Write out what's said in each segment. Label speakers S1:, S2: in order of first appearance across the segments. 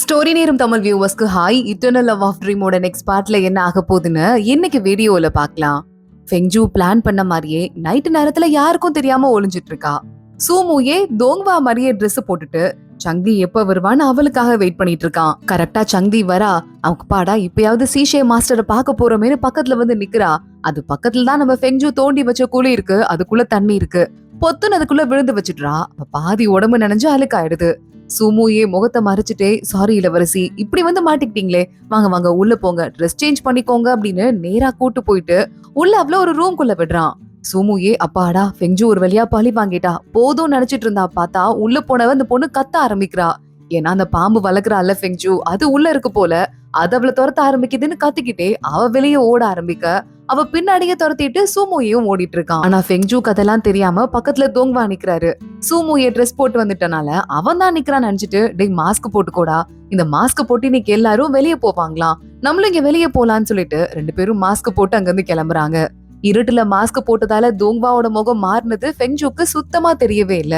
S1: Story நேரம் தமிழ் வியூவர்ஸ்க்கு hi. Eternal love of ட்ரீமோட நெக்ஸ்ட் பார்ட்ல என்ன ஆக போகுதுன்னு இன்னைக்கு வீடியோல பார்க்கலாம். ஃபெங்ஜூ பிளான் பண்ண மாதிரியே நைட்டு நேரத்துல யாருக்கும் தெரியாம ஒளிஞ்சிட்டு இருக்கா. சூமுயே தோங்வா மாதிரியே ட்ரெஸ் போட்டுட்டு சங்தி எப்ப வருவான்னு அவளுக்காக வெயிட் பண்ணிட்டு இருக்கான். கரெக்டா சங்தி வரா. அவங்க பாடா இப்பயாவது சீஷே மாஸ்டரை பார்க்க போறோமேனு பக்கத்துல வந்து நிக்கிறா. அது பக்கத்துல தான் நம்ம ஃபெங்ஜூ தோண்டி வச்ச குழி இருக்கு. அதுக்குள்ள தண்ணி இருக்கு. பொத்துன்னு அதுக்குள்ள விழுந்து வச்சுடுறா. பாதி உடம்பு நனைஞ்சு அழுக்காயிடுது. சுமுயே முகத்தை மறைச்சிட்டே, சாரி இளவரசி, இப்படி வந்து மாட்டிக்கிட்டீங்களே, வாங்க வாங்க உள்ள போங்க, ட்ரெஸ் சேஞ்ச் பண்ணிக்கோங்க அப்படின்னு நேரா கூட்டு போயிட்டு உள்ள அவ்வளவு ஒரு ரூம்குள்ள விடுறான். சுமுயே அப்பாடா ஃபெங்ஜூ ஒரு வழியா பழி வாங்கிட்டா போதும் நினைச்சிட்டு இருந்தா. பார்த்தா உள்ள போனவ அந்த பொண்ணு கத்த ஆரம்பிக்கிறா. ஏன்னா அந்த பாம்பு வளர்க்குறாள்ல ஃபெங்ஜூ, அது உள்ள இருக்கு போல. அது அவளை துரத்த ஆரம்பிக்குதுன்னு கத்திக்கிட்டே அவ வெளியே ஓட ஆரம்பிக்க, அவ பின்னாடியே துரத்திட்டு சூமுயையும் ஓடிட்டு இருக்கான். ஆனா ஃபெங்ஜூ கதெல்லாம் தெரியாம பக்கத்துல தோங்வா நிக்கிறாரு. சூமுய ட்ரெஸ் போட்டு வந்துட்டனால அவன் தான் நிக்கிறான்னு நினைச்சிட்டு, டேய் மாஸ்க் போட்டுக்கோடா, இந்த மாஸ்க் போட்டு இன்னைக்கு எல்லாரும் வெளியே போவாங்களாம், நம்மளும் இங்க வெளியே போலான்னு சொல்லிட்டு ரெண்டு பேரும் மாஸ்க் போட்டு அங்க இருந்து கிளம்புறாங்க. இருட்டுல மாஸ்க் போட்டதால தோங்வாவோட முகம் மாறினது ஃபெங்ஜூக்கு சுத்தமா தெரியவே இல்ல.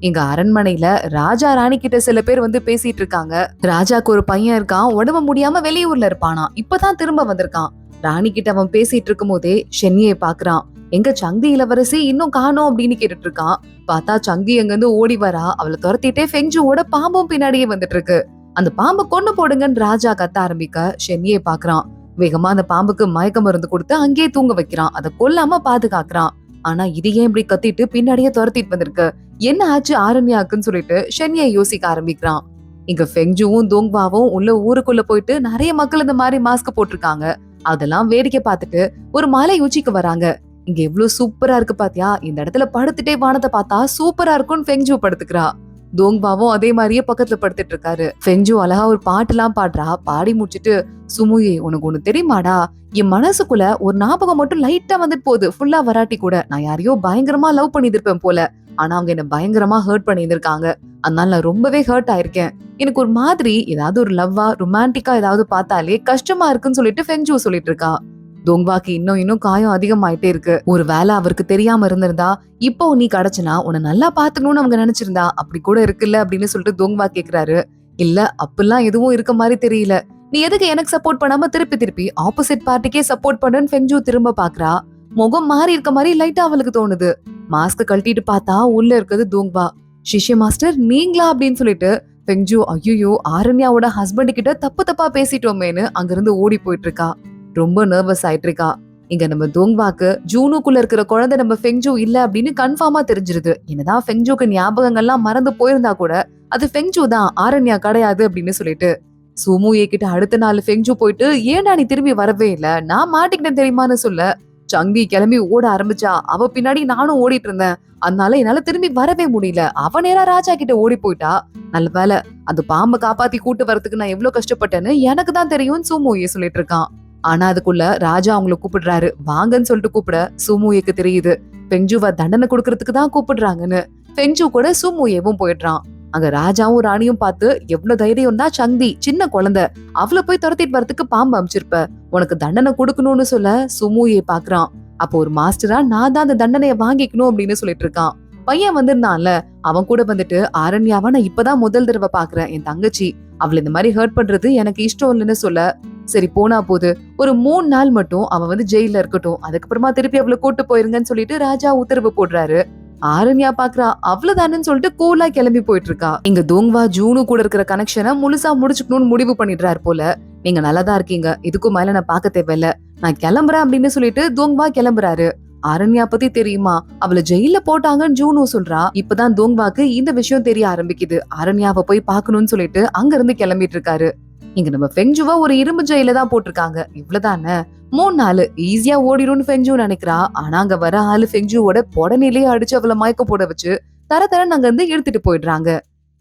S1: இங்க அரண்மனையில ராஜா ராணி கிட்ட சில பேர் வந்து பேசிட்டு இருக்காங்க. ராஜாக்கு ஒரு பையன் இருக்கான், உடம்பு முடியாம வெளியூர்ல இருப்பானா, இப்பதான் திரும்ப வந்திருக்கான். ராணி கிட்ட அவன் பேசிட்டு இருக்கும் போதே ஷென்னியை பாக்குறான். எங்க சங்தி இளவரசி இன்னும் காணோம் அப்படின்னு கேட்டுட்டு இருக்கான். பார்த்தா சங்கி எங்க இருந்து ஓடி வரா. அவளை துரத்திட்டே ஃபெங்ஜூவோட பாம்பும் பின்னாடியே வந்துட்டு இருக்கு. அந்த பாம்பை கொண்டு போடுங்கன்னு ராஜா கத்த ஆரம்பிக்க ஷென்னியை பாக்குறான். வேகமா அந்த பாம்புக்கு மயக்க மருந்து கொடுத்து அங்கேயே தூங்க வைக்கிறான். அதை கொல்லாம பாதுகாக்கிறான். ஆனா இது ஏன் இப்படி கத்திட்டு பின்னாடியே துரத்திட்டு வந்திருக்கு, என்ன ஆச்சு ஆரண்யாக்குன்னு சொல்லிட்டு ஷென்னியை யோசிக்க ஆரம்பிக்கிறான். இங்க ஃபெங்ஜூவும் தோங்வாவும் உள்ள ஊருக்குள்ள போயிட்டு நிறைய மக்கள் இந்த மாதிரி மாஸ்க் போட்டிருக்காங்க. அதெல்லாம் வேடிக்கை பார்த்துட்டு ஒரு மலை உச்சிக்கு வராங்க. இங்க எவ்வளவு சூப்பரா இருக்கு பாத்தியா, இந்த இடத்துல படுத்துட்டே வானத்தை பார்த்தா சூப்பரா இருக்கும்னு ஃபெங்ஜூ படுத்துக்கிறா. தோங்வாவும் அதே மாதிரியே பக்கத்துல படுத்துட்டு இருக்காரு. ஃபெங்ஜூ அழகா ஒரு பாட்டு எல்லாம் பாடுறா. பாடி முடிச்சிட்டு, சுமுயே உனக்கு ஒண்ணு தெரியுமாடா, என் மனசுக்குள்ள ஒரு ஞாபகம் மட்டும் லைட்டா வந்துட்டு போகுது, ஃபுல்லா வராட்டி கூட. நான் யாரையோ பயங்கரமா லவ் பண்ணிருப்பேன் போல, ஆனா அவங்க என்ன பயங்கரமா ஹர்ட் பண்ணியிருந்திருக்காங்க. அதனால நான் ரொம்பவே ஹர்ட் ஆயிருக்கேன். எனக்கு ஒரு மாதிரி ஏதாவது ஒரு லவ்வா ரொமான்டிக்கா ஏதாவது பார்த்தாலே கஷ்டமா இருக்குன்னு சொல்லிட்டு ஃபெங்ஜூ சொல்லிட்டு இருக்கா. தோங்வாக்கு இன்னும் காயம் அதிகமாயிட்டே இருக்கு. ஒரு வேலை அவருக்கு தெரியாம இருந்திருந்தா, இப்போ நீ கிடைச்சனா உன்னை நல்லா பாத்துக்கணும்னு அவங்க நினைச்சிருந்தா அப்படி கூட இருக்குல்ல அப்படின்னு சொல்லிட்டு தோங்வா கேக்குறாரு. இல்ல அப்பெல்லாம் எதுவும் இருக்க மாதிரி தெரியல, நீ எதுக்கு எனக்கு சப்போர்ட் பண்ணாம திருப்பி ஆப்போசிட் பார்ட்டிக்கே சப்போர்ட் பண்ணுன்னு ஃபெங்ஜூ திரும்ப பாக்குறா. முகம் மாறி இருக்க மாதிரி லைட்டா அவளுக்கு தோணுது. மாஸ்க் கழட்டிட்டு பார்த்தா உள்ள இருக்குது தோங்வா. சிஷ்ய மாஸ்டர் நீங்களா அப்படின்னு சொல்லிட்டு ஃபெங்ஜூ ஐயோ ஆரண்யாவோட ஹஸ்பண்ட் கிட்ட தப்பா பேசிட்டோமேன்னு அங்கிருந்து ஓடி போயிட்டு இருக்கா. ரொம்ப நர்வஸ் ஆயிட்டு இருக்கா. இங்க நம்ம தோங்வாக்கு ஜூனுக்குள்ள இருக்கிற குழந்தை நம்ம ஃபெங்ஜூ இல்ல அப்படின்னு கன்ஃபார்மா தெரிஞ்சிருது. என்னதான் ஃபெங்ஜூக்கு ஞாபகங்கள்லாம் மறந்து போயிருந்தா கூட அது ஃபெங்ஜூ தான், ஆரண்யா கிடையாது அப்படின்னு சொல்லிட்டு சுமுயே கிட்ட அடுத்த நாள் ஃபெங்ஜூ போயிட்டு, ஏன்டா நீ திரும்பி வரவே இல்ல, நான் மாட்டிக்கிட்டேன் தெரியுமான்னு சொல்ல, சங்கி கிளம்பி ஓட ஆரம்பிச்சா. அவ பின்னாடி நானும் ஓடிட்டு இருந்தேன், அதனால என்னால திரும்பி வரவே முடியல. அவ நேரா ராஜா கிட்ட ஓடி போயிட்டா. நல்ல வேலை, அந்த பாம்பை காப்பாத்தி கூட்டு வரதுக்கு நான் எவ்வளவு கஷ்டப்பட்டேன்னு எனக்கு தான் தெரியும் சுமுயே சொல்லிட்டு இருக்கான். ஆனா அதுக்குள்ள ராஜா அவங்கள கூப்பிடுறாரு. வாங்கன்னு சொல்லிட்டு கூப்பிட சுமுயேக்கு தெரியுது ஃபெங்ஜூவை தண்டனை கொடுக்கறதுக்கு தான் கூப்பிடுறாங்கன்னு. ஃபெங்ஜூ கூட சுமுயேவும் போயிடுறான். அங்க ராஜாவும் ராணியும் பார்த்து, எவ்வளவு தைரியம் தான் சந்தி, சின்ன குழந்தை, அவளை போய் துரத்திட்டு வரதுக்கு பாம்பு அமைச்சிருப்ப, உனக்கு தண்டனை கொடுக்கணும்னு சொல்ல சுமுயே பாக்குறான். அப்போ ஒரு மாஸ்டரா நான் தான் அந்த தண்டனையை வாங்கிக்கணும் அப்படின்னு சொல்லிட்டு இருக்கான். பையன் வந்திருந்தான்ல, அவன் கூட வந்துட்டு, ஆரண்யாவா நான் இப்பதான் முதல் தடவை பாக்குறேன், என் தங்கச்சி, அவளை இந்த மாதிரி ஹர்ட் பண்றது எனக்கு இஷ்டம் இல்லைன்னு சொல்ல, சரி போனா போது, ஒரு 3 நாள் மட்டும் அவ வந்து ஜெயில இருக்கட்டும், அதுக்கப்புறமா திருப்பி அவளை கூட்டு போயிருங்கன்னு சொல்லிட்டு ராஜா உத்தரவு போடுறாரு. ஆரண்யா பாக்குறா. அவ்வளவுதானு சொல்லிட்டு கூலா கிளம்பி போயிட்டு இருக்கா. இங்க தோங்வா ஜூனு கூட இருக்கிற கனெக்ஷனை முழுசா முடிச்சுக்கணும்னு முடிவு பண்ணிடுறாரு போல. நீங்க நல்லாதான் இருக்கீங்க, இதுக்கும் மேல நான் பாக்க தேவையில்ல, நான் கிளம்புறேன் அப்படின்னு சொல்லிட்டு தோங்வா கிளம்புறாரு. ஆரண்யா பத்தி தெரியுமா, அவளை ஜெயில போட்டாங்கன்னு ஜூனு சொல்றா. இப்பதான் தோங்வாக்கு இந்த விஷயம் தெரிய ஆரம்பிக்குது. ஆரண்யாவை போய் பாக்கணும்னு சொல்லிட்டு அங்க இருந்து கிளம்பிட்டு இருக்காரு. இங்க நம்ம ஃபெங்ஜூவா ஒரு இரும்பு ஜெயில தான் போட்டிருக்காங்க. இவ்வளவுதானே, 3 நாள் ஈஸியா ஓடிடும்னு ஃபெங்ஜூ நினைக்கிறா. ஆனா அங்க வர ஆளு ஃபெங்ஜூவோட பொடனிலேயே அடிச்சு அவளை மயக்க போட வச்சு தரன்னு அங்க இருந்து எடுத்துட்டு போயிடுறாங்க.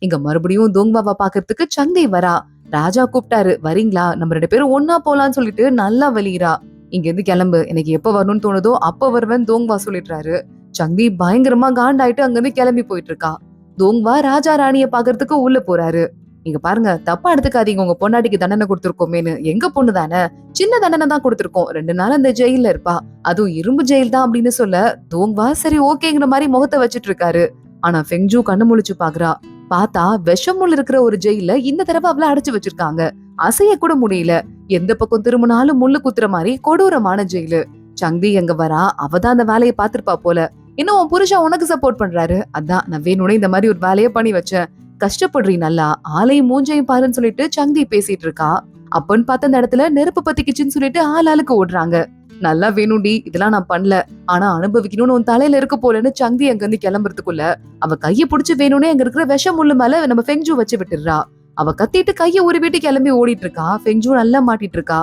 S1: இங்க மறுபடியும் தோங்வாவை பாக்குறதுக்கு சந்தி வரா. ராஜா கூப்பிட்டாரு, வரீங்களா, நம்ம 2 பேரும் ஒன்னா போலான்னு சொல்லிட்டு நல்லா வெளியிறா. இங்க இருந்து கிளம்பு, எனக்கு எப்ப வரணும்னு தோணுதோ அப்ப வருவேன் தோங்வா சொல்லிடுறாரு. சந்தி பயங்கரமா காண்டாயிட்டு அங்க இருந்து கிளம்பி போயிட்டு இருக்கா. தோங்வா ராஜா ராணிய பாக்குறதுக்கு உள்ள போறாரு. இங்க பாருங்க, தப்பா எடுத்துக்காதீங்க, உங்க பொண்டாட்டிக்கு தண்டனை கொடுத்திருக்கோமேனு. எங்க பொண்ணு தானே, சின்ன தண்டனை தான் கொடுத்திருக்கோம், 2 நாள் அந்த ஜெயில இருப்பா, அதுவும் இரும்பு ஜெயில் தான் அப்படின்னு சொல்ல, தோங்வா சரி ஓகேங்கிற மாதிரி முகத்தை வச்சிட்டு இருக்காரு. ஆனா ஃபெங்ஜூ கண்ணு முழிச்சு பாக்குறா. பார்த்தா விஷமுள்ள இருக்கிற ஒரு ஜெயில இந்த தடவை அவளை அடைச்சு வச்சிருக்காங்க. அசைய கூட முடியல. எந்த பக்கம் திரும்பினாலும் முள்ளு குத்துற மாதிரி கொடூரமான ஜெயிலு. சங்கதி எங்க வரா, அவதான் அந்த வேலையை பாத்திருப்பா போல. இன்னும் உன் புருஷன் உனக்கு சப்போர்ட் பண்றாரு, அதான் நான் வேணும்னே இந்த மாதிரி ஒரு வேலையை பண்ணி வச்சேன். கஷ்டப்படுறீ நல்லா, ஆளையும் மூஞ்சையும் பாருன்னு சொல்லிட்டு சங்கதி பேசிட்டு இருக்கா. அப்பன்னு பார்த்த அந்த இடத்துல நெருப்பு பத்திக்கிச்சுன்னு சொல்லிட்டு ஆளுக்கு ஓடுறாங்க. நல்லா வேணும்டி, இதெல்லாம் நான் பண்ணல, ஆனா அனுபவிக்கணும்னு உன் தலையில இருக்க போலன்னு சங்கதி அங்க இருந்து கிளம்புறதுக்குள்ள அவ கைய புடிச்சு வேணும்னே அங்க இருக்கிற விஷம் முள்ளு மேல நம்ம ஃபெங்ஜூ வச்சு விட்டுறா. அவ கத்திட்டு கைய உருவிட்டு கிளம்பி ஓடிட்டு இருக்கா. ஃபெங்ஜூ நல்லா மாட்டிட்டு இருக்கா.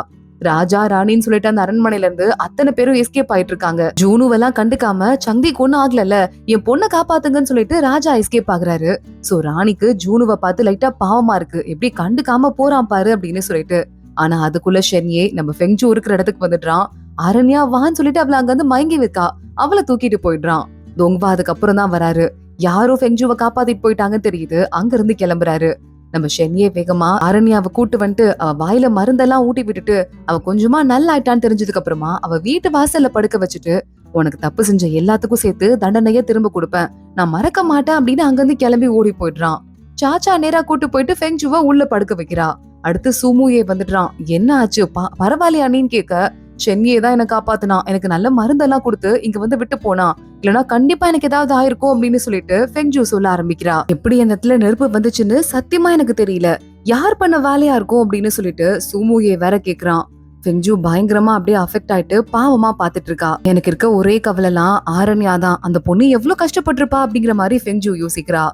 S1: ராஜா ராணின்னு சொல்லிட்டு அந்த அரண்மனையில இருந்து அத்தனை பேரும் எஸ்கேப் ஆயிட்டு இருக்காங்க. ஜூனுவெல்லாம் கண்டுக்காம சங்கதிக்கு ஒண்ணும் ஆகல, என் பொண்ணை காப்பாத்துங்கன்னு சொல்லிட்டு ராஜா எஸ்கேப் ஆகுறாரு. சோ ராணிக்கு ஜூனுவை பார்த்து லைட்டா பாவமா இருக்கு, எப்படி கண்டுக்காம போறான் பாரு அப்படின்னு சொல்லிட்டு. ஆனா அதுக்குள்ள ஷென்யே நம்ம ஃபெங்ஜூ இருக்கிற இடத்துக்கு வந்துடுறான். அரண்யா வான்னு சொல்லிட்டு அவளை அங்க வந்து மயங்கி வைக்கா. அவளை தூக்கிட்டு போயிடுறான். தொங்வா அதுக்கப்புறம் தான் வராரு. யாரோ ஃபெங்ஜூவை காப்பாத்திட்டு போயிட்டாங்கன்னு தெரியுது. அங்க இருந்து கிளம்புறாரு. நம்ம ஷென்யே வேகமா அரண்யாவை கூட்டு வந்துட்டு அவ வாயில மருந்தெல்லாம் ஊட்டி விட்டுட்டு அவ கொஞ்சமா நல்லா ஆயிட்டான்னு தெரிஞ்சதுக்கு அப்புறமா அவ வீட்டு வாசல்ல படுக்க வச்சுட்டு, உனக்கு தப்பு செஞ்ச எல்லாத்துக்கும் சேர்த்து தண்டனைய திரும்ப கொடுப்பேன், நான் மறக்க மாட்டேன் அப்படின்னு அங்கிருந்து கிளம்பி ஓடி போயிடுறான். சாச்சா நேரா கூட்டு போயிட்டு ஃபெங்ஜூவை உள்ள படுக்க வைக்கிறா. அடுத்து சூமுயே வந்துடுறான். என்ன ஆச்சு பரவாயில்லையா நீன்னு கேட்க, ஷென்யே தான் என்ன காப்பாத்துனா, எனக்கு நல்ல மருந்தெல்லாம் கொடுத்து இங்க வந்து விட்டு போனா, இல்லனா கண்டிப்பா எனக்கு ஏதாவது ஆயிருக்கும் அப்படின்னு சொல்லிட்டு ஃபெங்ஜூ சொல்ல ஆரம்பிக்கிறா. எப்படி அந்த இடத்துல நெருப்பு வந்துச்சுன்னு சத்தியமா எனக்கு தெரியல, யார் பண்ண வேலையா இருக்கும் அப்படின்னு சொல்லிட்டு சூமுயே வேற கேக்குறான். ஃபெங்ஜூ பயங்கரமா அப்படியே அஃபெக்ட் ஆயிட்டு பாவமா பாத்துட்டு இருக்கா. எனக்கு இருக்க ஒரே கவலைலாம் ஆரண்யா தான், அந்த பொண்ணு எவ்வளவு கஷ்டப்பட்டிருப்பா அப்படிங்கிற மாதிரி ஃபெங்ஜூ யோசிக்கிறா.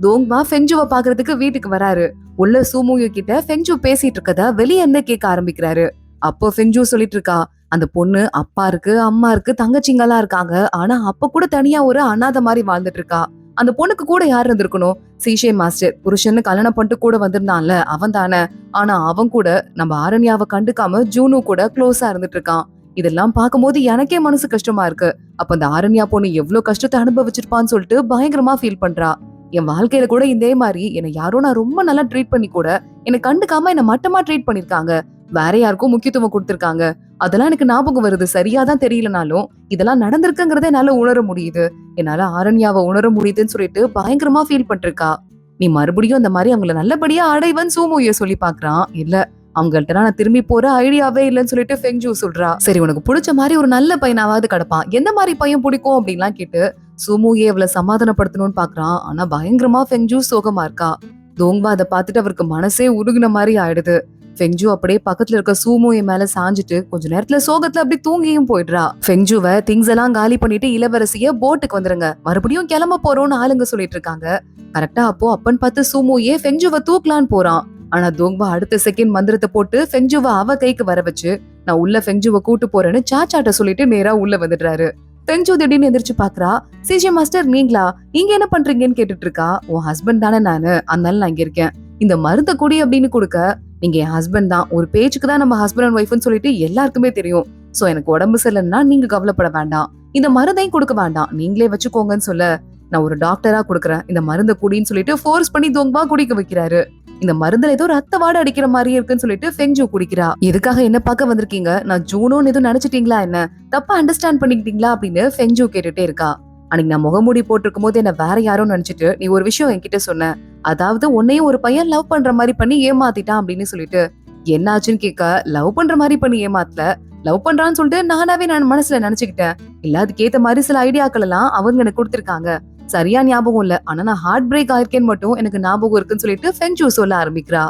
S1: தோங்பா ஃபெங்ஜூவை பாக்குறதுக்கு வீட்டுக்கு வராரு. உள்ள சூமுயு கிட்ட ஃபெங்ஜூ பேசிட்டு இருக்கதா வெளியே இருந்து கேட்க ஆரம்பிக்கிறாரு. அப்போ ஃபெங்ஜூ சொல்லிட்டு இருக்கா, அந்த பொண்ணு அப்பா இருக்கு, அம்மா இருக்கு, தங்கச்சிங்கெல்லாம் இருக்காங்க, ஆனா அப்ப கூட தனியா ஒரு அனாதை மாதிரி வாழ்ந்துட்டு இருக்கா. அந்த பொண்ணுக்கு கூட யார் இருந்திருக்கணும், சீஷே மாஸ்டர் புருஷன்னு கல்யாணம் பண்ணிட்டு கூட வந்திருந்தான்ல அவன் தானே. ஆனா அவன் கூட நம்ம ஆரண்யாவை கண்டுக்காம ஜூனு கூட க்ளோஸா இருந்துட்டு இருக்கான். இதெல்லாம் பார்க்கும்போது எனக்கே மனசு கஷ்டமா இருக்கு. அப்ப அந்த ஆரண்யா பொண்ணு எவ்வளவு கஷ்டத்தை அனுபவிச்சிருப்பான்னு சொல்லிட்டு பயங்கரமா ஃபீல் பண்றா. என் வாழ்க்கையில கூட இதே மாதிரி என்னை யாரோ நான் ரொம்ப நல்லா ட்ரீட் பண்ணி கூட என்னை கண்டுக்காம என்ன மட்டமா ட்ரீட் பண்ணிருக்காங்க, வேற யாருக்கும் முக்கியத்துவம் கொடுத்திருக்காங்க. அதெல்லாம் எனக்கு ஞாபகம் வருது, சரியாதான் தெரியலனாலும் இதெல்லாம் நடந்திருக்குங்கிறத என்னால உணர முடியுது, என்னால ஆரண்யாவை உணர முடியுதுன்னு சொல்லிட்டு பயங்கரமா ஃபீல் பண்ணிருக்கா. நீ மறுபடியும் அந்த மாதிரி அவங்கள நல்லபடியா அடைவன்னு சூமுய சொல்லி பாக்குறான். இல்ல, அவங்கள்ட்ட நான் திரும்பி போற ஐடியாவே இல்லைன்னு சொல்லிட்டு ஃபெங்ஜூ சொல்றா. சரி, உனக்கு பிடிச்ச மாதிரி ஒரு நல்ல பையனாவது கிடப்பான், எந்த மாதிரி பையன் பிடிக்கும் அப்படின்லாம் கேட்டு சூமுயே அவளை சமாதானப்படுத்தணும்னு பாக்குறான். ஆனா பயங்கரமா ஃபெங்ஜூ சோகமா இருக்கா. தோங்பா அதை பார்த்துட்டு அவருக்கு மனசே உருகுன மாதிரி ஆயிடுது. ஃபெங்ஜூ அப்படியே பக்கத்துல இருக்க சூமுய மேல சாஞ்சிட்டு கொஞ்ச நேரத்துல சோகத்துல அப்படி தூங்கியும் போயிடுறா. ஃபெங்ஜூவை திங்ஸ் எல்லாம் காலி பண்ணிட்டு இளவரசிய போட்டுக்கு வந்துருங்க, மறுபடியும் கிளம்ப போறோம்னு ஆளுங்க சொல்லிட்டு இருக்காங்க. கரெக்டா அப்போ அப்பன்னு பார்த்து சூமுயே ஃபெங்ஜூவை தூக்கலான்னு போறான். ஆனா தோங்பா அடுத்த செகண்ட் மந்திரத்தை போட்டு ஃபெங்ஜூவை அவ கைக்கு வர வச்சு, நான் உள்ள ஃபெங்ஜூவை கூட்டு போறேன்னு சாச்சாட்ட சொல்லிட்டு நேரா உள்ள வந்துடுறாரு. ஃபெங்ஜூ திடீர்னு எந்திரிச்சு பாக்குறா. சிஜே மாஸ்டர் நீங்களா, இங்க என்ன பண்றீங்கன்னு கேட்டுட்டு இருக்கா. உன் ஹஸ்பண்ட் தானே நானு, அதனால நான் இங்க இருக்கேன், இந்த மருந்த குடி அப்படின்னு கொடுக்க, நீங்க என் ஹஸ்பண்ட் தான், ஒரு பேச்சுக்கு தான் நம்ம ஹஸ்பண்ட் அண்ட் ஒய்ஃப்னு சொல்லிட்டு எல்லாருக்குமே தெரியும், சோ எனக்கு உடம்பு சரியில்லைன்னா நீங்க கவலைப்பட வேண்டாம், இந்த மருந்தையும் கொடுக்க வேண்டாம், நீங்களே வச்சுக்கோங்கன்னு சொல்ல, நான் ஒரு டாக்டரா கொடுக்குறேன், இந்த மருந்த குடின்னு சொல்லிட்டு ஃபோர்ஸ் பண்ணி தோங்பா குடிக்க வைக்கிறாரு. இந்த மருந்துல ஏதோ ரத்த வாட அடிக்கிற மாதிரியே இருக்குன்னு சொல்லிட்டு ஃபெங்ஜூ குடிக்கிறா. எதுக்காக என்ன பார்க்க வந்திருக்கீங்க, நான் ஜூனோன்னு எதுவும் நினைச்சிட்டீங்களா, என்ன தப்பா அண்டர்ஸ்டாண்ட் பண்ணிக்கிட்டீங்களா அப்படின்னு ஃபெங்ஜூ கேட்டுட்டே இருக்கா. அன்னைக்கு நான் முகமூடி போட்டிருக்கும் போது என்ன வேற யாரும் நினைச்சிட்டு நீ ஒரு விஷயம் என்கிட்ட சொன்ன, அதாவது உன்னையும் ஒரு பையன் லவ் பண்ற மாதிரி பண்ணி ஏமாத்திட்டான் அப்படின்னு சொல்லிட்டு. என்னாச்சுன்னு கேட்க, லவ் பண்ற மாதிரி பண்ணி ஏமாத்தல, லவ் பண்றான்னு சொல்லிட்டு நானாவே நான் மனசுல நினைச்சுக்கிட்டேன், இல்ல அதுக்கேத்த மாதிரி சில ஐடியாக்கள் எல்லாம் அவங்க எனக்கு கொடுத்திருக்காங்க, சரியா ஞாபகம் இல்ல, ஆனா நான் ஹார்ட் பிரேக் ஆயிருக்கேன்னு மட்டும் எனக்கு ஞாபகம் இருக்குன்னு சொல்லிட்டு ஃபெங்ஜூ சொல்ல ஆரம்பிக்கிறா.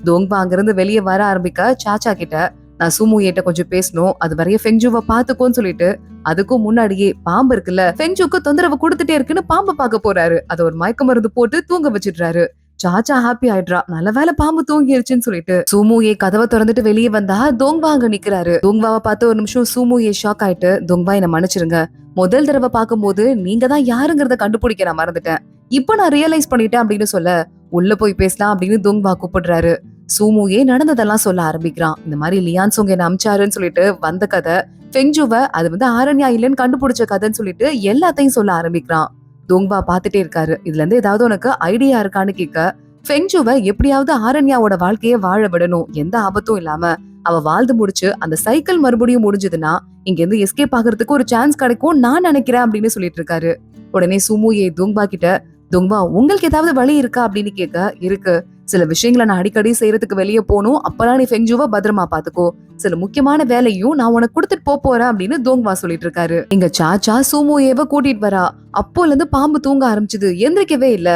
S1: தோங்பா அங்கிருந்து வெளியே வர ஆரம்பிக்க சாச்சா கிட்ட, நான் சூமுயேட்ட கொஞ்சம் பேசணும், அது வரைய ஃபெங்ஜூவை பாத்துக்கோன்னு சொல்லிட்டு, அதுக்கும் முன்னாடியே பாம்பு இருக்குல்ல, ஃபெங்ஜூக்கு தொந்தரவு கொடுத்துட்டே இருக்குன்னு பாம்பை பார்க்க போறாரு. அதை ஒரு மயக்க மருந்து போட்டு தூங்க வச்சிடுறாரு. சாச்சா ஹாப்பி ஆயிடுறா, நல்ல வேலை பாம்பு தூங்கிருச்சுன்னு சொல்லிட்டு. சூமுயே கதவை திறந்துட்டு வெளியே வந்தா தோங்பா அங்க நிக்கிறாரு. தோங்பாவை பார்த்து ஒரு நிமிஷம் சூமுயே ஷாக் ஆயிட்டு, தோங்பா என்ன மன்னிச்சிருங்க, முதல் தடவை பார்க்கும் போது நீங்க தான் யாருங்கிறத கண்டுபிடிக்க நான் மறந்துட்டேன், இப்ப நான் ரியலைஸ் பண்ணிட்டேன் அப்படின்னு சொல்ல, உள்ள போய் பேசலாம் அப்படின்னு தோங்பா கூப்பிடுறாரு. சூமுயே நடந்ததெல்லாம் சொல்ல ஆரம்பிக்கிறான். இந்த மாதிரி லியான் சோங் என்ன அமிச்சாருன்னு சொல்லிட்டு வந்த கதை, ஃபெங்ஜூவை அது ஆரண்யா இல்லைன்னு கண்டுபிடிச்ச கதைன்னு சொல்லிட்டு எல்லாத்தையும் சொல்ல ஆரம்பிக்கிறான். தோங்பா பாத்துட்டே இருக்காரு. இதுல இருந்து ஏதாவது உனக்கு ஐடியா இருக்கான்னு கேட்க, ஃபெங்ஜூவை எப்படியாவது ஆரண்யாவோட வாழ்க்கைய வாழ விடணும், எந்த ஆபத்தும் இல்லாம அவ வாழ்ந்து முடிச்சு அந்த சைக்கிள் மறுபடியும் முடிஞ்சதுன்னா இங்க இருந்து எஸ்கேப் ஆகிறதுக்கு ஒரு சான்ஸ் கிடைக்கும் நான் நினைக்கிறேன் அப்படின்னு சொல்லிட்டு இருக்காரு. உடனே சூமுயே தோங்பா கிட்ட, துங்வா உங்களுக்கு ஏதாவது வழி இருக்கா அப்படின்னு கேட்க, இருக்கு. சில விஷயங்களை நான் அடிக்கடி செய்யறதுக்கு வெளியே போகணும், அப்பெல்லாம் நீ ஃபெங்ஜுவை பத்திரமா பாத்துக்கோ. சில முக்கியமான வேலையும் நான் உனக்கு கொடுத்துட்டு போறேன் அப்படின்னு தோங்வா சொல்லிட்டு இருக்காரு. எங்க சாச்சா சூமோயேவ கூட்டிட்டு வரா. அப்போல இருந்து பாம்பு தூங்க ஆரம்பிச்சது, எந்திரிக்கவே இல்ல.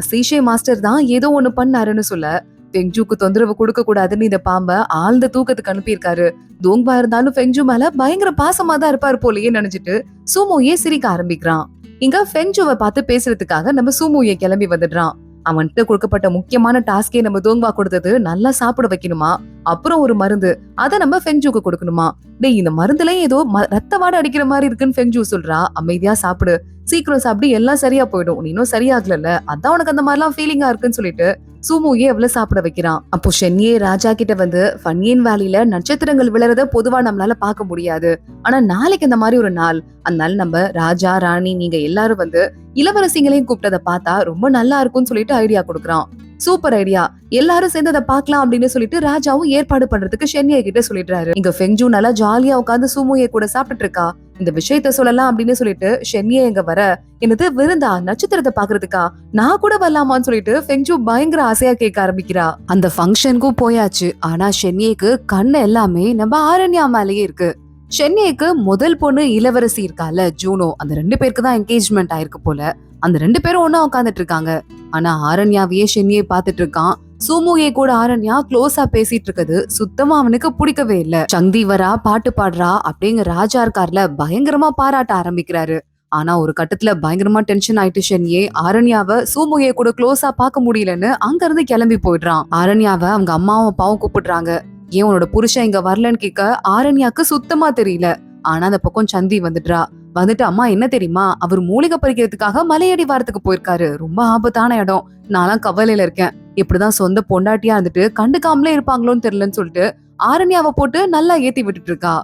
S1: சீஷே மாஸ்டர் தான் ஏதோ ஒண்ணு பண்ணாருன்னு சொல்ல, ஃபெங்ஜுக்கு தொந்தரவு கொடுக்க கூடாதுன்னு இந்த பாம்ப ஆழ்ந்த தூக்கத்துக்கு அனுப்பியிருக்காரு. தோங்வா இருந்தாலும் ஃபெங்ஜு மேல பயங்கர பாசமா தான் இருப்பாரு போலயே நினைச்சிட்டு சூமோயே சிரிக்க ஆரம்பிக்கிறான். இங்க ஃபெங்ஜுவை பார்த்து பேசுறதுக்காக நம்ம சூமோயே கிளம்பி வந்துடுறான். அவன்கிட்ட கொடுக்கப்பட்ட முக்கியமான டாஸ்கே நம்ம தோங்வா கொடுத்தது நல்லா சாப்பிட வைக்கணுமா, அப்புறம் ஒரு மருந்து, அதை நம்ம ஃபெங்ஜுக்கு கொடுக்கணுமா. டேய், இந்த மருந்துலயும் ஏதோ ரத்த வாட அடிக்கிற மாதிரி இருக்குன்னு ஃபெங்ஜு சொல்றா. அமைதியா சாப்பிடு, சீக்கிரம் சாப்பிடு, எல்லாம் சரியா போயிடும், நீ இன்னும் சரியாகல, அதான் உனக்கு அந்த மாதிரிலாம் ஃபீலிங்கா இருக்குன்னு சொல்லிட்டு சூமோயே எவ்வளவு சாப்பிட வைக்கிறான். அப்போ ஷென்யே ராஜா கிட்ட வந்து, ஃபன்யேன் வேலியில நட்சத்திரங்கள் விழறத பொதுவா நம்மளால பார்க்க முடியாது, ஆனா நாளைக்கு இந்த மாதிரி ஒரு நாள், அதனால நம்ம ராஜா ராணி நீங்க எல்லாரும் வந்து இளவரசிங்களையும் கூப்பிட்டதை பார்த்தா ரொம்ப நல்லா இருக்கும்னு சொல்லிட்டு ஐடியா கொடுக்குறான். சூப்பர் ஐடியா, எல்லாரும் சேர்ந்து அதை பார்க்கலாம் அப்படின்னு சொல்லிட்டு ராஜாவும் ஏற்பாடு பண்றதுக்கு ஷென்யே கிட்ட சொல்லிடுறாரு. இங்க ஃபெங்ஜு நல்லா ஜாலியா உட்காந்து சூமோயே கூட சாப்பிட்டுட்டு இருக்கா. இந்த விஷயத்த சொல்லலாம் அப்படின்னு சொல்லிட்டு ஷென்யே எங்க வர, என்னது விருந்தா, நட்சத்திரத்தை பாக்குறதுக்கா, நான் கூட வரலாமான்னு சொல்லிட்டு ஃபெங்ஜு பயங்கர ஆசையா கேட்க ஆரம்பிக்கிறா. அந்த ஃபங்க்ஷனுக்கும் போயாச்சு. ஆனா ஷென்யேக்கு கண்ணு எல்லாமே நம்ம ஆரண்யா மேலேயே இருக்கு. ஷென்யேக்கு முதல் பொண்ணு இளவரசி இருக்கால ஜூனோ, அந்த 2 பேருக்கு தான் என்கேஜ்மெண்ட் ஆயிருக்கு போல. அந்த 2 பேரும் ஒன்னா உட்காந்துட்டு இருக்காங்க. ஆனா ஆரண்யாவையே ஷென்யே பாத்துட்டு இருக்கான். சூமோயே கூட ஆரண்யா க்ளோஸா பேசிட்டு இருக்குது சுத்தமா அவனுக்கு பிடிக்கவே இல்ல. சந்தி வரா, பாட்டு பாடுறா அப்படிங்க ராஜா இருக்கார்ல, பயங்கரமா பாராட்ட ஆரம்பிக்கிறாரு. ஆனா ஒரு கட்டத்துல பயங்கரமா டென்ஷன் ஆயிட்டு ஷென்யே ஆரண்யாவை சூமோயே கூட க்ளோஸா பார்க்க முடியலன்னு அங்க இருந்து கிளம்பி போயிடுறான். ஆரண்யாவை அவங்க அம்மாவும் அப்பாவும் கூப்பிடுறாங்க. ஏன் உன்னோட புருஷன் இங்க வரலன்னு கேட்க ஆரண்யாக்கு சுத்தமா தெரியல. ஆனா அந்த பக்கம் சந்தி வந்துட்டு, அம்மா என்ன தெரியுமா, அவர் மூலிகை பறிக்கிறதுக்காக மலையடி வாரத்துக்கு போயிருக்காரு, ரொம்ப ஆபத்தான இடம், நான்லாம் கவலையில இருக்கேன், இப்படிதான் சொந்த பொண்டாட்டியா இருந்துட்டு கண்டுக்காமலே இருப்பாங்களோன்னு தெரியலன்னு சொல்லிட்டு ஆரண்யாவை போட்டு நல்லா ஏத்தி விட்டுட்டு இருக்கா.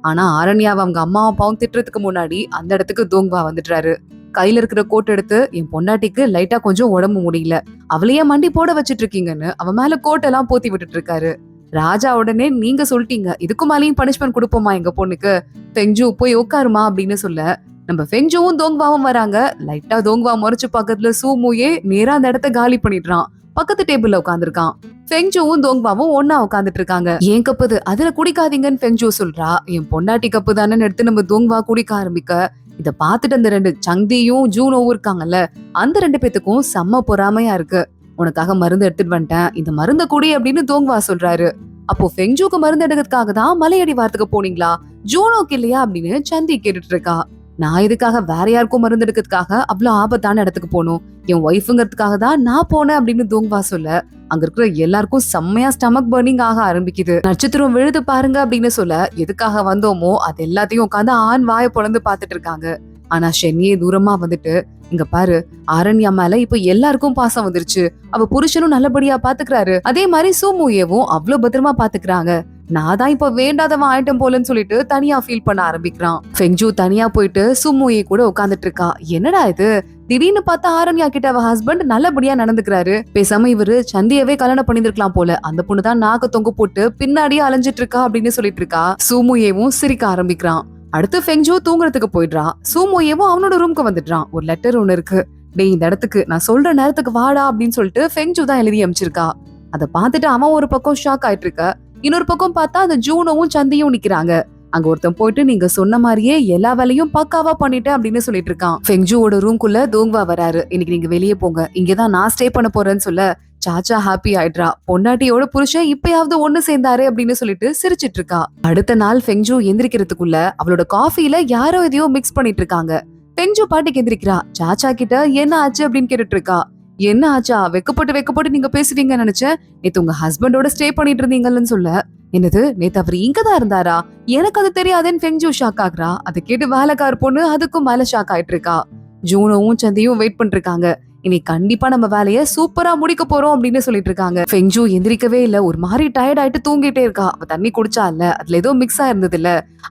S1: ஆனா ஆரண்யாவை அவங்க அம்மாவும் அப்பாவும் திட்டுறதுக்கு முன்னாடி அந்த இடத்துக்கு தோங்வா வந்துடுறாரு. கையில இருக்கிற கோட் எடுத்து, என் பொண்டாட்டிக்கு லைட்டா கொஞ்சம் உடம்பு முடியல, அவளையே மண்டி போட வச்சிட்டு இருக்கீங்கன்னு அவன் மேல கோட் எல்லாம் போத்தி விட்டுட்டு இருக்காரு. ராஜா உடனே, நீங்க சொல்லிட்டீங்க, இதுக்கு மேலேயும் பனிஷ்மெண்ட் கொடுப்போமா எங்க பொண்ணுக்கு, ஃபெங்ஜு போய் உட்காருமா அப்படின்னு சொல்ல, நம்ம ஃபெங்ஜுவும் தோங்வாவும் வராங்க. லைட்டா தோங்வா முறைச்சு பக்கத்துல சூமோயே நேரா அந்த இடத்த காலி பண்ணிடுறான். பக்கத்து டேபிள்ல உட்காந்துருக்கான். ஃபெங்ஜுவும் தோங்வாவும் ஒன்னா உட்காந்துட்டு இருக்காங்க. ஏன் கப்புது, அதுல குடிக்காதீங்கன்னு ஃபெங்ஜு சொல்றா. என் பொண்டாட்டி கப்பு தானே எடுத்து நம்ம தோங்வா குடிக்க ஆரம்பிக்க, இத பாத்துட்டு அந்த 2 சந்தியும் ஜூனோவும் இருக்காங்கல்ல, அந்த 2 பேத்துக்கும் செம்ம பொறாமையா இருக்கு. உனக்காக மருந்து எடுத்துட்டு வந்துட்டேன், இந்த மருந்த குடி அப்படின்னு தோங்வா சொல்றாரு. அப்போ ஃபெங்ஜுக்கு மருந்து எடுக்கிறதுக்காக தான் மலையடி வாரத்துக்கு போனீங்களா, ஜூனோக்கு இல்லையா அப்படின்னு சந்தி கேட்டுட்டு இருக்கா. நான் இதுக்காக வேற யாருக்கும் மருந்து எடுக்கிறதுக்காக அவ்வளவு ஆபத்தான இடத்துக்கு போகணும், என் ஒய்ஃபுங்கிறதுக்காக தான் நான் போனேன் அப்படின்னு தோங்வா சொல்ல, அங்க இருக்கிற எல்லாருக்கும் செம்மையா ஸ்டமக் பர்னிங் ஆக ஆரம்பிக்குது. நட்சத்திரம் விழுது பாருங்க அப்படின்னு சொல்ல, எதுக்காக வந்தோமோ அது எல்லாத்தையும் உட்காந்து ஆண் வாயை பொழந்து பாத்துட்டு இருக்காங்க. ஆனா ஷென்யே தூரமா வந்துட்டு, இங்க பாரு, ஆரண்யா மேல இப்ப எல்லாருக்கும் பாசம் வந்துருச்சு, அவ புருஷனும் நல்லபடியா பாத்துக்கிறாரு, அதே மாதிரி சூமோயேவும் அவ்வளவு பத்திரமா பாத்துக்கிறாங்க, நான் தான் இப்ப வேண்டாதவன் ஆயிட்டம் போலன்னு சொல்லிட்டு தனியா ஃபீல் பண்ண ஆரம்பிக்கிறான். ஃபெங்ஜு தனியா போயிட்டு சூமோயே கூட உட்காந்துட்டு இருக்கா. என்னடா இது, திடீர்னு பார்த்தா ஆரண்யா கிட்ட அவ ஹஸ்பண்ட் நல்லபடியா நடந்துக்கிறாரு, பேசாம இவரு சந்தியவே கல்யாணம் பண்ணிருக்கலாம் போல, அந்த பொண்ணு தான் நாக்கு தொங்க போட்டு பின்னாடியே அலைஞ்சிட்டு இருக்கா அப்படின்னு சொல்லிட்டு இருக்கா. சூமோயேவும் சிரிக்க ஆரம்பிக்கிறான். அடுத்து ஃபெங்ஜு தூங்குறதுக்கு போயிடுறா. சூமோயேவும் அவனோட ரூம்க்கு வந்துடுறான். ஒரு லெட்டர் ஒண்ணு இருக்கு. டேய், இந்த இடத்துக்கு நான் சொல்ற நேரத்துக்கு வாடா அப்படின்னு சொல்லிட்டு ஃபெங்ஜு தான் எழுதி அமைச்சிருக்கா. அதை பார்த்துட்டு அவன் ஒரு பக்கம் ஷாக் ஆயிட்டு இருக்க, இன்னொரு பக்கம் பார்த்தா அந்த ஜூனோவும் சந்தியும் நிக்கிறாங்க. அங்க ஒருத்தன் போயிட்டு, நீங்க சொன்ன மாதிரியே எல்லா வேலையும் பக்காவா பண்ணிட்டேன் அப்படின்னு சொல்லிட்டு இருக்கான். ஃபெங்ஜுவோட ரூம்குள்ள தோங்வா வராரு. இன்னைக்கு நீங்க வெளியே போங்க, இங்கதான் நான் ஸ்டே பண்ண போறேன்னு சொல்ல, சாச்சா ஹாப்பி ஆயிடுறா. பொண்டாட்டியோட புருஷன் இப்பயாவது ஒண்ணு சேர்ந்தாரு அப்படின்னு சொல்லிட்டு சிரிச்சிட்டு இருக்கா. அடுத்த நாள் ஃபெங்ஜு எந்திரிக்கிறதுக்குள்ள அவளோட காஃபில யாரோ எதையோ மிக்ஸ் பண்ணிட்டு இருக்காங்க. ஃபெங்ஜு பாட்டுக்கு எந்திரிக்கிறா. சாச்சா கிட்ட என்ன ஆச்சு அப்படின்னு கேட்டுட்டு இருக்கா. என்ன ஆச்சா, வெக்கப்பட்டு நீங்க பேசுறீங்கன்னு நினைச்சேன், நேத்து உங்க ஹஸ்பண்டோட ஸ்டே பண்ணிட்டு இருந்தீங்கன்னு சொல்ல, என்னது நேத்து அவர் இங்கதான் இருந்தாரா, எனக்கு அது தெரியாதுன்னு ஃபெங்ஜு ஷாக் ஆகுறா. அதை கேட்டு வேலைக்கார பொண்ணு அதுக்கும் மேல ஷாக் ஆயிட்டு இருக்கா. ஜூனோவும் சந்தியும் வெயிட் பண்ணிருக்காங்க. இனி கண்டிப்பா நம்ம வேலைய சூப்பரா முடிக்க போறோம் அப்படின்னு சொல்லிட்டு இருக்காங்க. ஃபெங்ஜு எந்திரிக்கவே இல்ல, ஒரு மாதிரி டயர்ட் ஆயிட்டு தூங்கிட்டே இருக்கா. அவ தண்ணி குடிச்சா இல்ல, அதுல ஏதோ மிக்ஸ் ஆயிருந்தது இல்ல,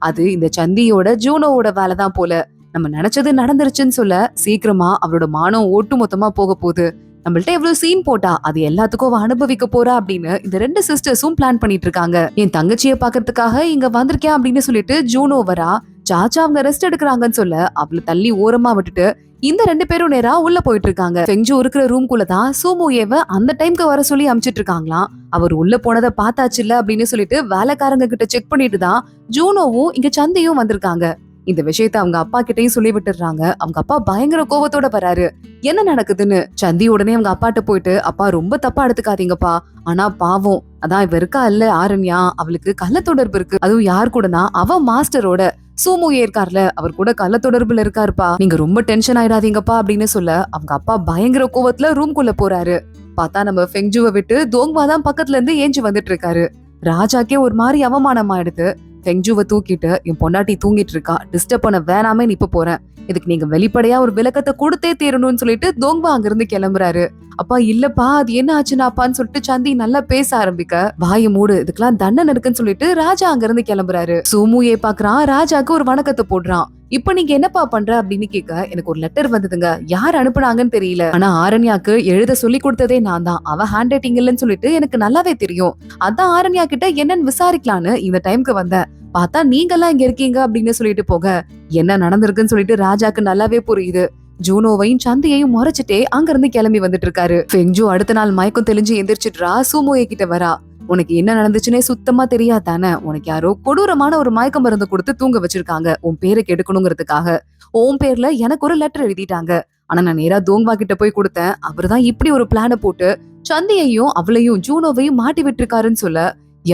S1: அது இந்த சந்தியோட ஜூனோவோட வேலைதான் போல. நம்ம நினைச்சது நடந்துருச்சுன்னு சொல்ல, சீக்கிரமா அவளோட மானம் ஒட்டு மொத்தமா போக போகுது. நம்மள்ட்ட எவ்வளவு சீன் போட்டா அது எல்லாத்துக்கும் அவ அனுபவிக்க போறா அப்படின்னு இந்த 2 சிஸ்டர்ஸும் பிளான் பண்ணிட்டு இருக்காங்க. என் தங்கச்சிய பாக்குறதுக்காக இங்க வந்திருக்கேன் அப்படின்னு சொல்லிட்டு ஜூனோ வரா. சாச்சா அவங்க ரெஸ்ட் எடுக்கிறாங்கன்னு சொல்ல, அவளை தள்ளி ஓரமா விட்டுட்டு, இந்த 2 பேரும் நேரா உள்ள போயிட்டு இருக்காங்க. ஃபெங்ஜூ இருக்கிற ரூம்குள்ள தான் சூமூயேவ அந்த டைம்க்கு வர சொல்லி அனுப்பிச்சிட்டு இருக்காங்களாம். அவர் உள்ள போனதை பார்த்தாச்சுல்ல அப்படின்னு சொல்லிட்டு வேலைக்காரங்க கிட்ட செக் பண்ணிட்டு தான் ஜூனோவும் இங்க சந்தியும் வந்திருக்காங்க. இந்த விஷயத்த அவங்க அப்பா கிட்டயும் சொல்லி விட்டுறாங்க. அவங்க அப்பா பயங்கர கோவத்தோட வராரு. என்ன நடக்குதுன்னு சந்தி உடனே அவங்க அப்பாட்ட போயிட்டு, அப்பா ரொம்ப தப்பா எடுத்துக்காதீங்கப்பா, ஆனா பாவம் அதான் இவ இருக்கா இல்ல ஆரண்யா, அவளுக்கு கள்ள தொடர்பு இருக்கு. அதுவும் யார் கூடனா அவ மாஸ்டரோட சூமூயே இருக்கார்ல அவர் கூட கள்ள தொடர்புல இருக்காருப்பா, நீங்க ரொம்ப டென்ஷன் ஆயிடாதீங்கப்பா அப்படின்னு சொல்ல அவங்க அப்பா பயங்கர கோவத்துல ரூம்குள்ள போறாரு. பார்த்தா நம்ம ஃபெங்ஜுவை விட்டு தோங்வா தான் பக்கத்துல இருந்து ஏஞ்சி வந்துட்டு இருக்காரு. ராஜாக்கே ஒரு மாதிரி அவமானம் ஆயிடுது. ஃபெங்ஜுவை தூக்கிட்டு என் பொண்டாட்டி தூங்கிட்டு இருக்கா, டிஸ்டர்ப் பண்ண வேணாமே நிப்ப போறேன், இதுக்கு நீங்க வெளிப்படையா ஒரு விளக்கத்தை கொடுத்தே தீரணும்னு சொல்லிட்டு தோங்வா அங்கிருந்து கிளம்புறாரு. அப்பா இல்லப்பா அது என்ன ஆச்சுன்னாப்பான்னு சொல்லிட்டு சந்தி நல்லா பேச ஆரம்பிக்க, வாயை மூடு இதுக்கெல்லாம் தண்டனை இருக்குன்னு சொல்லிட்டு ராஜா அங்கிருந்து கிளம்புறாரு. சூமுயே பாக்குறான், ராஜாக்கு ஒரு வணக்கத்தை போடுறான். இப்ப நீங்க என்னப்பா பண்ற அப்படின்னு கேட்க, எனக்கு ஒரு லெட்டர் வந்ததுங்க, யார் அனுப்புனாங்கன்னு தெரியல, ஆனா ஆரண்யாக்கு எழுத சொல்லி கொடுத்ததே நான் தான், அவ ஹேண்ட் ரைட்டிங் இல்லன்னு சொல்லிட்டு எனக்கு நல்லாவே தெரியும், அதான் ஆரண்யா கிட்ட என்னன்னு விசாரிக்கலான்னு இந்த டைம்க்கு வந்தேன், பார்த்தா நீங்க எல்லாம் இங்க இருக்கீங்க அப்படின்னு சொல்லிட்டு போக, என்ன நடந்திருக்குன்னு சொல்லிட்டு ராஜாக்கு நல்லாவே புரியுது. ஜூனோவையும் சந்தையையும் முறைச்சிட்டே அங்க இருந்து கிளம்பி வந்துட்டு இருக்காரு. ஃபெங்ஜு அடுத்த நாள் மயக்கம் தெளிஞ்சு எந்திரிச்சிட்றா. சூமோயே கிட்ட வரா, உனக்கு என்ன நடந்துச்சுன்னே சுத்தமா தெரியாதானே, உனக்கு யாரோ கொடூரமான ஒரு மயக்க மருந்து கொடுத்து தூங்க வச்சிருக்காங்க உன் பேரை கெடுக்கணுங்கிறதுக்காக, உன் பேர்ல எனக்கு ஒரு லெட்டர் எழுதிட்டாங்க, ஆனா நான் நேரா தோங்வா கிட்ட போய் கொடுத்தேன், அவர்தான் இப்படி ஒரு பிளான போட்டு சந்தையையும் அவளையும் ஜூனோவையும் மாட்டி விட்டுருக்காருன்னு சொல்ல,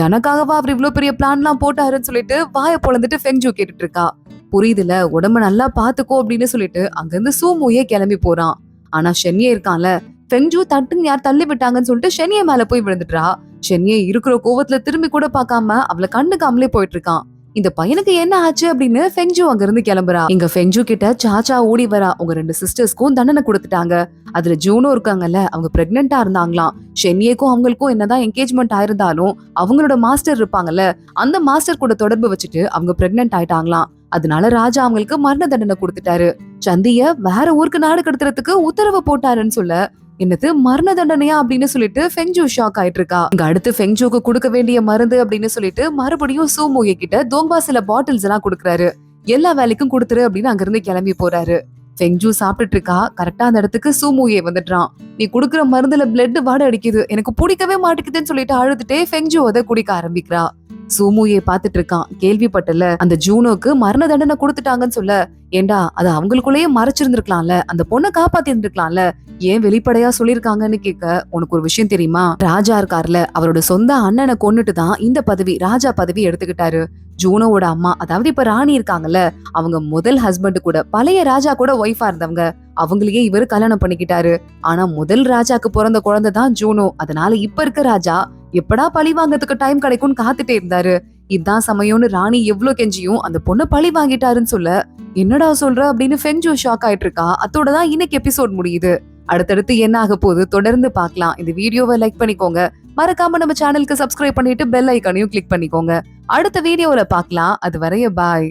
S1: எனக்காகவா அவர் இவ்வளவு பெரிய பிளான் எல்லாம் போட்டாருன்னு சொல்லிட்டு வாயை பொழந்துட்டு ஃபெங்ஜு கேட்டுட்டு இருக்கா. புரியுதுல, உடம்ப நல்லா பாத்துக்கோ அப்படின்னு சொல்லிட்டு அங்கிருந்து சூமூயே கிளம்பி போறான். ஆனா ஷென்யே இருக்கான்ல, ஃபெங்ஜு தட்டுன்னு யார் தள்ளி விட்டாங்கன்னு சொல்லிட்டு ஷென்யே மேல போய் விழுந்துட்டா. ஷென்யே இருக்கிற கோவத்துல திரும்பி கூட பார்க்காம அவளை கண்டுக்காமலே போயிட்டு இருக்கான். இந்த பையனுக்கு என்ன ஆச்சு அப்படின்னு ஃபெங்ஜு அங்க இருந்து கிளம்புறா. இங்க ஃபெங்ஜு கிட்ட சாச்சா ஓடி வரா, உங்க 2 சிஸ்டர்ஸ்க்கும் தண்டனை கொடுத்துட்டாங்க, அதுல ஜூனோ இருக்காங்கல்ல அவங்க பிரெக்னெண்டா இருந்தாங்களாம், ஷென்யேக்கும் அவங்களுக்கும் என்னதான் என்கேஜ்மெண்ட் ஆயிருந்தாலும் அவங்களோட மாஸ்டர் இருப்பாங்கல்ல அந்த மாஸ்டர் கூட தொடர்பு வச்சுட்டு அவங்க பிரெக்னென்ட் ஆயிட்டாங்களாம், அதனால ராஜா அவங்களுக்கு மரண தண்டனை கொடுத்துட்டாரு, சந்திய வேற ஊருக்கு நாடு கடத்துறதுக்கு உத்தரவு போட்டாருன்னு சொல்ல, என்னது மரண தண்டனையா அப்படின்னு சொல்லிட்டு ஃபெங்ஜு ஷாக் ஆயிட்டு இருக்கா. இங்க அடுத்து ஃபெங்ஜுக்கு கொடுக்க வேண்டிய மருந்து அப்படின்னு சொல்லிட்டு மறுபடியும் சூமூயே கிட்ட தோங்வா சில பாட்டில்ஸ் எல்லாம் கொடுக்குறாரு. எல்லா வேலைக்கும் கொடுத்துரு அப்படின்னு அங்க இருந்து கிளம்பி போறாரு. ஃபெங்ஜு சாப்பிட்டுட்டு இருக்கா. கரெக்டா அந்த இடத்துக்கு சூமூயே வந்துடுறான். நீ குடுக்குற மருந்துல பிளட் வாடை அடிக்குது, எனக்கு பிடிக்கவே மாட்டேங்குதுன்னு சொல்லிட்டு அழுதுட்டே ஃபெங்ஜு அதை குடிக்க ஆரம்பிக்கிறா. சூமூயே பாத்துட்டு இருக்கான். கேள்விப்பட்டல அந்த ஜூனோக்கு மரண தண்டனை கொடுத்துட்டாங்கன்னு சொல்ல, ஏண்டா அது அவங்களுக்குள்ளேயே மறைச்சிருந்திருக்கலாம்ல, அந்த பொண்ணை காப்பாத்தி இருந்திருக்கலாம்ல, ஏன் வெளிப்படையா சொல்லிருக்காங்கன்னு கேட்க, உனக்கு ஒரு விஷயம் தெரியுமா, ராஜா இருக்கார்ல அவரோட சொந்த அண்ணனை கொன்னுட்டு தான் இந்த பதவி ராஜா பதவி எடுத்துக்கிட்டாரு. ஜூனோவோட அம்மா அதாவது இப்ப ராணி இருக்காங்கல்ல அவங்க முதல் ஹஸ்பண்ட் கூட பழைய ராஜா கூட ஒய்ஃபா இருந்தவங்க, அவங்களையே இவரு கல்யாணம் பண்ணிக்கிட்டாரு. ஆனா முதல் ராஜாக்கு பிறந்த குழந்தை தான் ஜூனோ, அதனால இப்ப இருக்க ராஜா எப்படா பழி வாங்கறதுக்கு டைம் கிடைக்கும்னு காத்துட்டே இருந்தாரு. இதான் சமயம்னு ராணி எவ்வளவு கெஞ்சியும் அந்த பொண்ணை பழி வாங்கிட்டாருன்னு சொல்ல, என்னடா சொல்ற அப்படின்னு ஃபெங்ஜு ஷாக் ஆயிட்டு இருக்கா. அதோட தான் இன்னைக்கு எபிசோட் முடியுது. அடுத்தடுத்து என்ன ஆக போகுது தொடர்ந்து பார்க்கலாம். இந்த வீடியோவை லைக் பண்ணிக்கோங்க, மறக்காம நம்ம சேனலுக்கு சப்ஸ்கிரைப் பண்ணிட்டு பெல் ஐக்கானையும் கிளிக் பண்ணிக்கோங்க. அடுத்த வீடியோல பார்க்கலாம். அது வரைய பாய்.